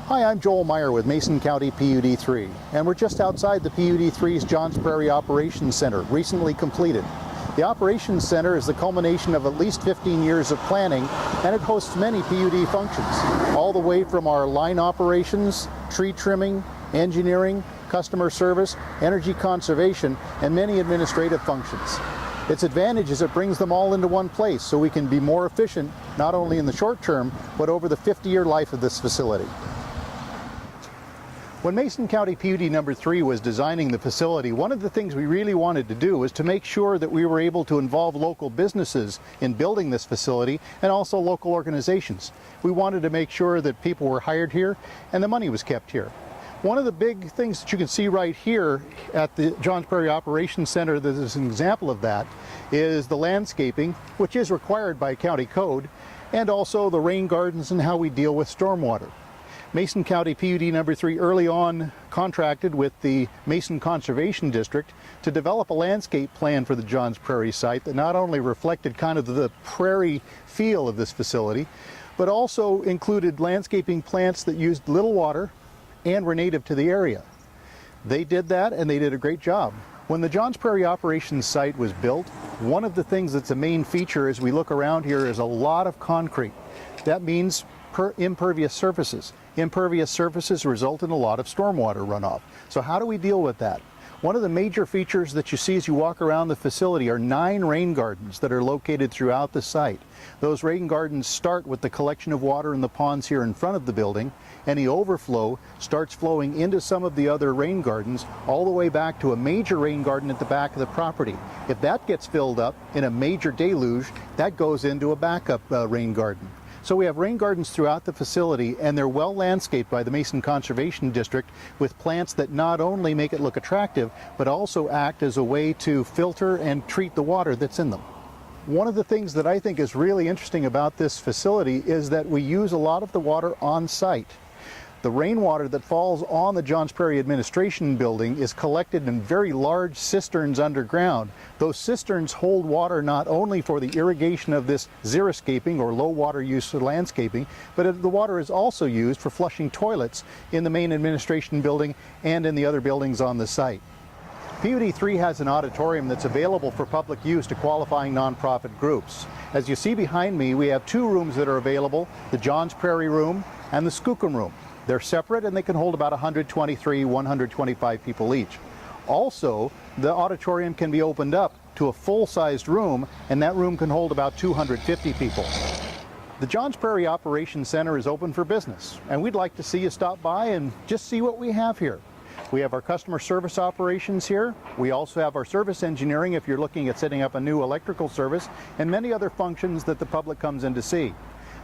Hi, I'm Joel Myer with Mason County PUD 3, and we're just outside the PUD 3's Johns Prairie Operations Center, recently completed. The Operations Center is the culmination of at least 15 years of planning, and it hosts many PUD functions, all the way from our line operations, tree trimming, engineering, customer service, energy conservation, and many administrative functions. Its advantage is it brings them all into one place so we can be more efficient, not only in the short term, but over the 50-year life of this facility. When Mason County PUD No. 3 was designing the facility, one of the things we really wanted to do was to make sure that we were able to involve local businesses in building this facility and also local organizations. We wanted to make sure that people were hired here and the money was kept here. One of the big things that you can see right here at the Johns Prairie Operations Center that is an example of that is the landscaping, which is required by county code, and also the rain gardens and how we deal with stormwater. Mason County PUD No. 3 early on contracted with the Mason Conservation District to develop a landscape plan for the Johns Prairie site that not only reflected kind of the prairie feel of this facility, but also included landscaping plants that used little water and were native to the area. They did that and they did a great job. When the Johns Prairie Operations site was built, one of the things that's a main feature as we look around here is a lot of concrete. That means impervious surfaces. Impervious surfaces result in a lot of stormwater runoff. So how do we deal with that? One of the major features that you see as you walk around the facility are 9 rain gardens that are located throughout the site. Those rain gardens start with the collection of water in the ponds here in front of the building. Any overflow starts flowing into some of the other rain gardens all the way back to a major rain garden at the back of the property. If that gets filled up in a major deluge, that goes into a backup rain garden. So we have rain gardens throughout the facility, and they're well landscaped by the Mason Conservation District with plants that not only make it look attractive, but also act as a way to filter and treat the water that's in them. One of the things that I think is really interesting about this facility is that we use a lot of the water on site. The rainwater that falls on the Johns Prairie Administration building is collected in very large cisterns underground. Those cisterns hold water not only for the irrigation of this xeriscaping or low water use landscaping, but the water is also used for flushing toilets in the main administration building and in the other buildings on the site. PUD 3 has an auditorium that's available for public use to qualifying nonprofit groups. As you see behind me, we have 2 rooms that are available, the Johns Prairie room and the Skookum room. They're separate and they can hold about 123, 125 people each. Also, the auditorium can be opened up to a full-sized room, and that room can hold about 250 people. The Johns Prairie Operations Center is open for business, and we'd like to see you stop by and just see what we have here. We have our customer service operations here. We also have our service engineering if you're looking at setting up a new electrical service, and many other functions that the public comes in to see.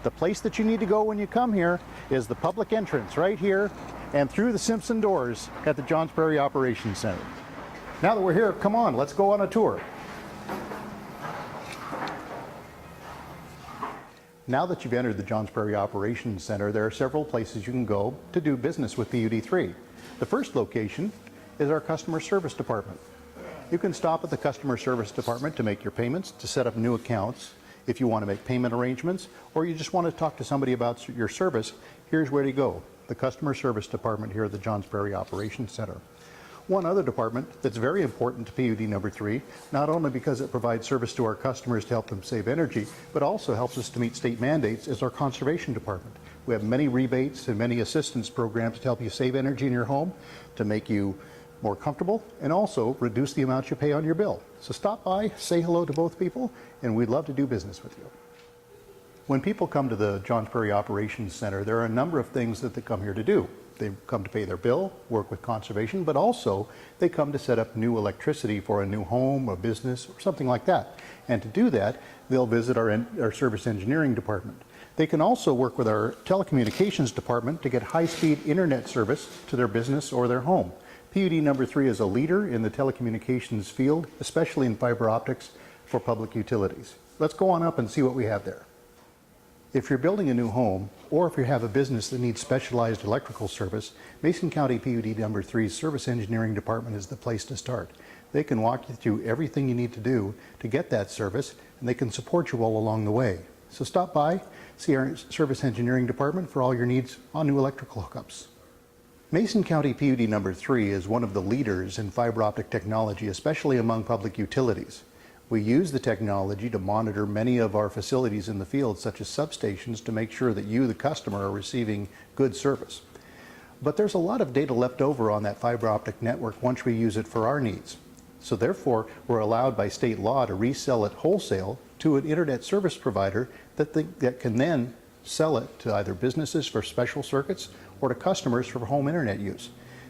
The place that you need to go when you come here is the public entrance right here and through the Simpson doors at the Johns Prairie Operations Center. Now that we're here, come on, let's go on a tour. Now that you've entered the Johns Prairie Operations Center, there are several places you can go to do business with PUD 3. The first location is our customer service department. You can stop at the customer service department to make your payments, to set up new accounts. If you want to make payment arrangements, or you just want to talk to somebody about your service, here's where to go. The customer service department here at the Johns Prairie Operations Center. One other department that's very important to PUD No. 3, not only because it provides service to our customers to help them save energy, but also helps us to meet state mandates, is our conservation department. We have many rebates and many assistance programs to help you save energy in your home, to make you more comfortable, and also reduce the amount you pay on your bill. So stop by, say hello to both people, and we'd love to do business with you. When people come to the Johns Prairie Operations Center, there are a number of things that they come here to do. They come to pay their bill, work with conservation, but also they come to set up new electricity for a new home, a business, or something like that. And to do that, they'll visit our service engineering department. They can also work with our telecommunications department to get high-speed internet service to their business or their home. PUD No. 3 is a leader in the telecommunications field, especially in fiber optics for public utilities. Let's go on up and see what we have there. If you're building a new home, or if you have a business that needs specialized electrical service, Mason County PUD No. 3's Service Engineering Department is the place to start. They can walk you through everything you need to do to get that service, and they can support you all along the way. So stop by, see our service engineering department for all your needs on new electrical hookups. Mason County PUD No. 3 is one of the leaders in fiber optic technology, especially among public utilities. We use the technology to monitor many of our facilities in the field, such as substations, to make sure that you, the customer, are receiving good service. But there's a lot of data left over on that fiber optic network once we use it for our needs. So therefore, we're allowed by state law to resell it wholesale to an internet service provider that can then sell it to either businesses for special circuits or to customers for home internet use.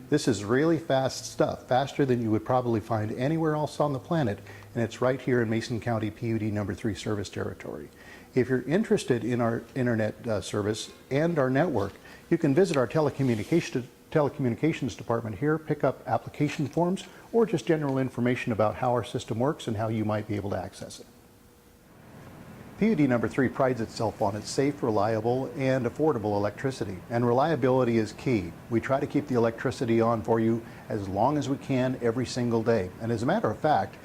This is really fast stuff, faster than you would probably find anywhere else on the planet, and it's right here in Mason County PUD No. 3 service territory. If you're interested in our internet service and our network, you can visit our telecommunications department here, pick up application forms, or just general information about how our system works and how you might be able to access it. PUD No. 3 prides itself on its safe, reliable, and affordable electricity, and reliability is key. We try to keep the electricity on for you as long as we can every single day. And as a matter of fact,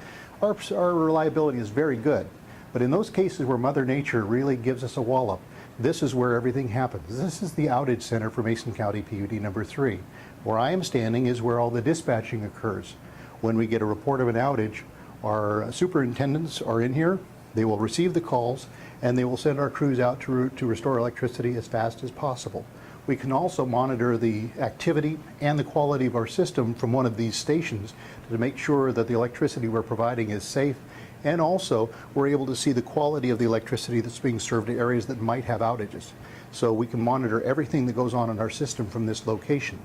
our reliability is very good. But in those cases where Mother Nature really gives us a wallop, this is where everything happens. This is the outage center for Mason County PUD No. 3. Where I am standing is where all the dispatching occurs. When we get a report of an outage, our superintendents are in here. They will receive the calls, and they will send our crews out to restore electricity as fast as possible. We can also monitor the activity and the quality of our system from one of these stations to make sure that the electricity we're providing is safe, and also we're able to see the quality of the electricity that's being served to areas that might have outages. So we can monitor everything that goes on in our system from this location.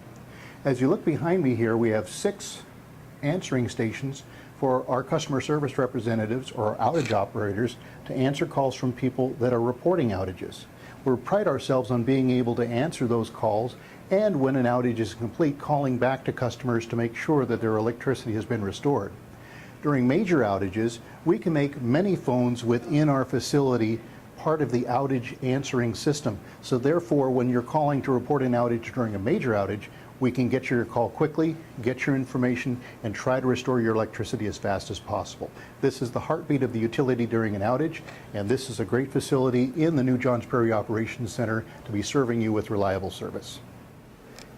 As you look behind me here, we have 6 answering stations for our customer service representatives or outage operators to answer calls from people that are reporting outages. We pride ourselves on being able to answer those calls, and when an outage is complete, calling back to customers to make sure that their electricity has been restored. During major outages, we can make many phones within our facility part of the outage answering system. So therefore, when you're calling to report an outage during a major outage, we can get your call quickly, get your information, and try to restore your electricity as fast as possible. This is the heartbeat of the utility during an outage, and this is a great facility in the new Johns Prairie Operations Center to be serving you with reliable service.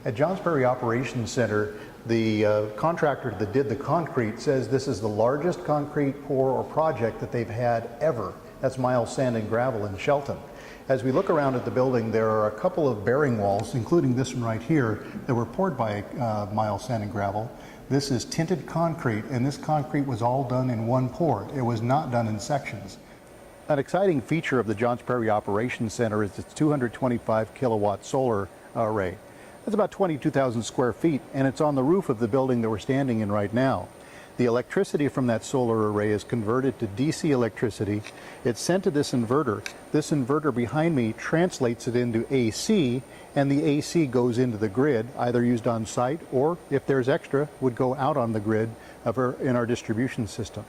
At Johns Prairie Operations Center, the contractor that did the concrete says this is the largest concrete pour or project that they've had ever. That's Miles Sand and Gravel in Shelton. As we look around at the building, there are a couple of bearing walls, including this one right here, that were poured by Miles Sand and Gravel. This is tinted concrete, and this concrete was all done in one pour. It was not done in sections. An exciting feature of the Johns Prairie Operations Center is its 225 kilowatt solar array. It's about 22,000 square feet, and it's on the roof of the building that we're standing in right now. The electricity from that solar array is converted to DC electricity. It's sent to this inverter. This inverter behind me translates it into AC, and the AC goes into the grid, either used on site or, if there's extra, would go out on the grid in our distribution system.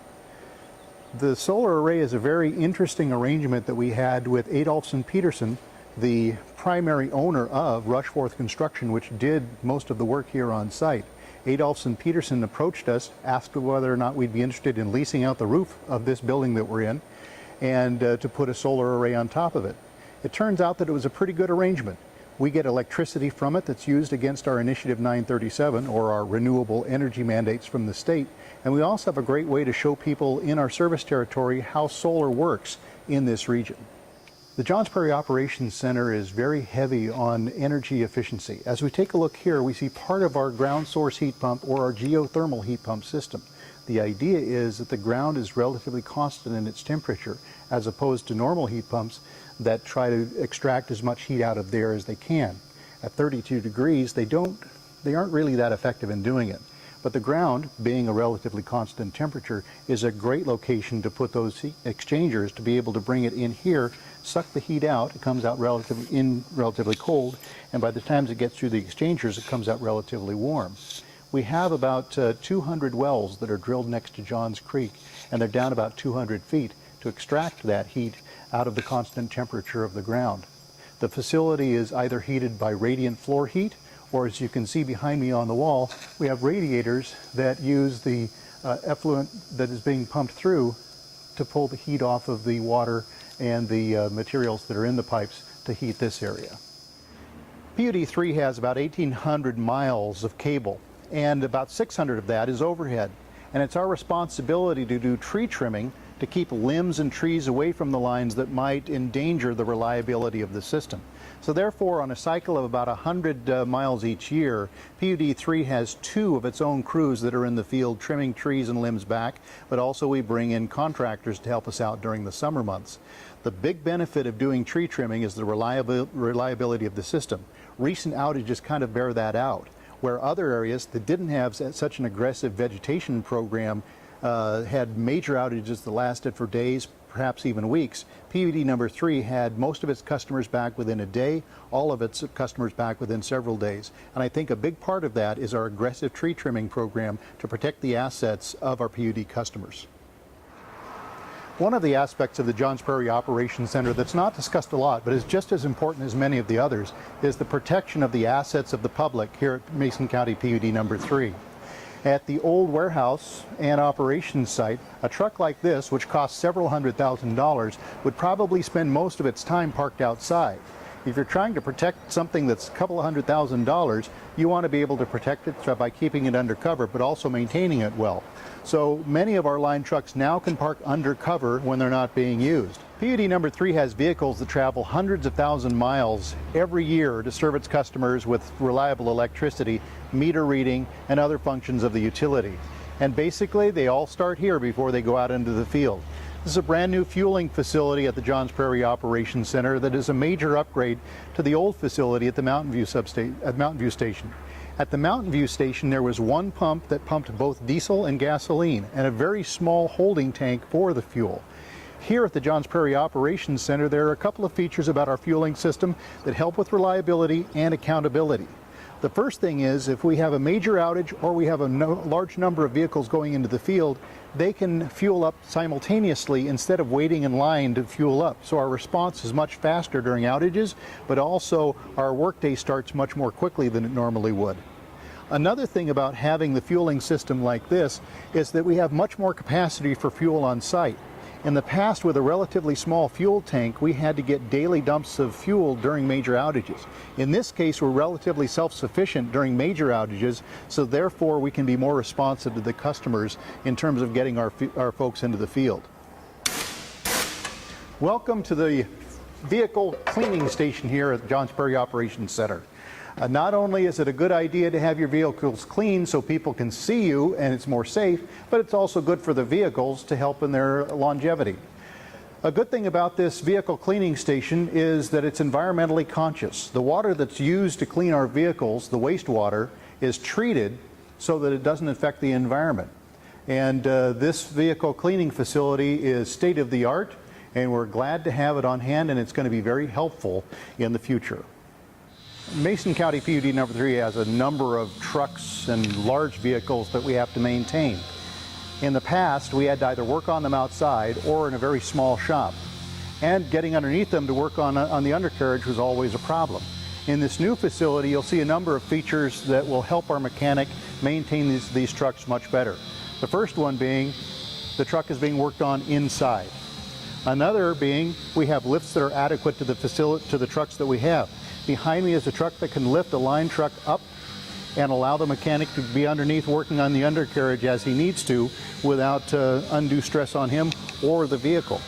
The solar array is a very interesting arrangement that we had with Adolphson Peterson, the primary owner of Rushforth Construction, which did most of the work here on site. Adolphson Peterson approached us, asked whether or not we'd be interested in leasing out the roof of this building that we're in, and to put a solar array on top of it. It turns out that it was a pretty good arrangement. We get electricity from it that's used against our Initiative 937, or our renewable energy mandates from the state, and we also have a great way to show people in our service territory how solar works in this region. The Johns Prairie Operations Center is very heavy on energy efficiency. As we take a look here, we see part of our ground source heat pump or our geothermal heat pump system. The idea is that the ground is relatively constant in its temperature, as opposed to normal heat pumps that try to extract as much heat out of there as they can. At 32 degrees, they aren't really that effective in doing it. But the ground, being a relatively constant temperature, is a great location to put those heat exchangers to be able to bring it in here, suck the heat out, it comes out relatively cold, and by the time it gets through the exchangers, it comes out relatively warm. We have about 200 wells that are drilled next to Johns Creek, and they're down about 200 feet to extract that heat out of the constant temperature of the ground. The facility is either heated by radiant floor heat, or as you can see behind me on the wall, we have radiators that use the effluent that is being pumped through to pull the heat off of the water and the materials that are in the pipes to heat this area. PUD 3 has about 1,800 miles of cable, and about 600 of that is overhead. And it's our responsibility to do tree trimming to keep limbs and trees away from the lines that might endanger the reliability of the system. So therefore, on a cycle of about 100 miles each year, PUD 3 has 2 of its own crews that are in the field trimming trees and limbs back, but also we bring in contractors to help us out during the summer months. The big benefit of doing tree trimming is the reliability of the system. Recent outages kind of bear that out, where other areas that didn't have such an aggressive vegetation program had major outages that lasted for days, perhaps even weeks. PUD number 3 had most of its customers back within a day, all of its customers back within several days. And I think a big part of that is our aggressive tree trimming program to protect the assets of our PUD customers. One of the aspects of the Johns Prairie Operations Center that's not discussed a lot, but is just as important as many of the others, is the protection of the assets of the public here at Mason County PUD number 3. At the old warehouse and operations site, a truck like this, which costs several $100,000, would probably spend most of its time parked outside. If you're trying to protect something that's a couple of $100,000, you want to be able to protect it by keeping it undercover, but also maintaining it well. So many of our line trucks now can park undercover when they're not being used. PUD number 3 has vehicles that travel hundreds of thousand miles every year to serve its customers with reliable electricity, meter reading, and other functions of the utility. And basically, they all start here before they go out into the field. This is a brand new fueling facility at the Johns Prairie Operations Center that is a major upgrade to the old facility at the Mountain View Station. At the Mountain View Station, there was one pump that pumped both diesel and gasoline, and a very small holding tank for the fuel. Here at the Johns Prairie Operations Center, there are a couple of features about our fueling system that help with reliability and accountability. The first thing is, if we have a major outage or we have a large number of vehicles going into the field, they can fuel up simultaneously instead of waiting in line to fuel up. So our response is much faster during outages, but also our workday starts much more quickly than it normally would. Another thing about having the fueling system like this is that we have much more capacity for fuel on site. In the past, with a relatively small fuel tank, we had to get daily dumps of fuel during major outages. In this case, we're relatively self-sufficient during major outages, so therefore we can be more responsive to the customers in terms of getting our folks into the field. Welcome to the vehicle cleaning station here at the Johns Prairie Operations Center. Not only is it a good idea to have your vehicles clean so people can see you and it's more safe, but it's also good for the vehicles to help in their longevity. A good thing about this vehicle cleaning station is that it's environmentally conscious. The water that's used to clean our vehicles, the wastewater, is treated so that it doesn't affect the environment. And this vehicle cleaning facility is state-of-the-art, and we're glad to have it on hand, and it's going to be very helpful in the future. Mason County PUD number 3 has a number of trucks and large vehicles that we have to maintain. In the past, we had to either work on them outside or in a very small shop. And getting underneath them to work on the undercarriage was always a problem. In this new facility, you'll see a number of features that will help our mechanic maintain these trucks much better. The first one being the truck is being worked on inside. Another being we have lifts that are adequate to the trucks that we have. Behind me is a truck that can lift a line truck up and allow the mechanic to be underneath working on the undercarriage as he needs to without undue stress on him or the vehicle.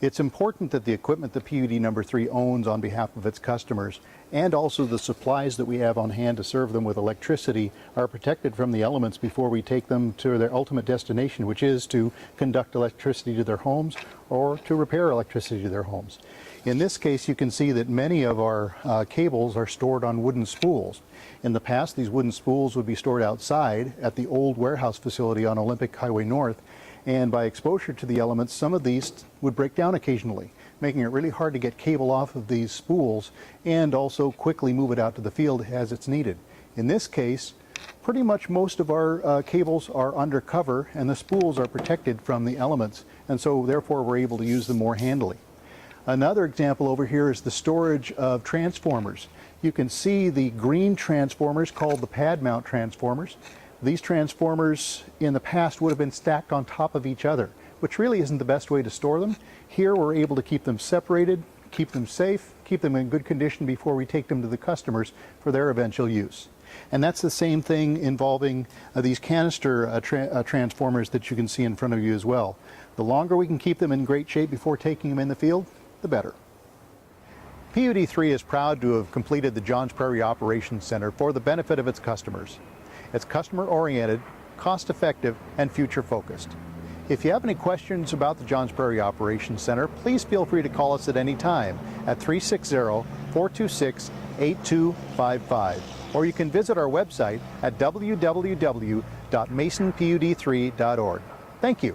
It's important that the equipment that PUD number 3 owns on behalf of its customers and also the supplies that we have on hand to serve them with electricity are protected from the elements before we take them to their ultimate destination, which is to conduct electricity to their homes or to repair electricity to their homes. In this case, you can see that many of our cables are stored on wooden spools. In the past, these wooden spools would be stored outside at the old warehouse facility on Olympic Highway North, and by exposure to the elements, some of these would break down occasionally, making it really hard to get cable off of these spools and also quickly move it out to the field as it's needed. In this case, pretty much most of our cables are undercover and the spools are protected from the elements, and so therefore we're able to use them more handily. Another example over here is the storage of transformers. You can see the green transformers called the pad mount transformers. These transformers in the past would have been stacked on top of each other, which really isn't the best way to store them. Here we're able to keep them separated, keep them safe, keep them in good condition before we take them to the customers for their eventual use. And that's the same thing involving these canister transformers that you can see in front of you as well. The longer we can keep them in great shape before taking them in the field, the better. PUD 3 is proud to have completed the Johns Prairie Operations Center for the benefit of its customers. It's customer-oriented, cost-effective, and future-focused. If you have any questions about the Johns Prairie Operations Center, please feel free to call us at any time at 360-426-8255. Or you can visit our website at www.masonpud3.org. Thank you.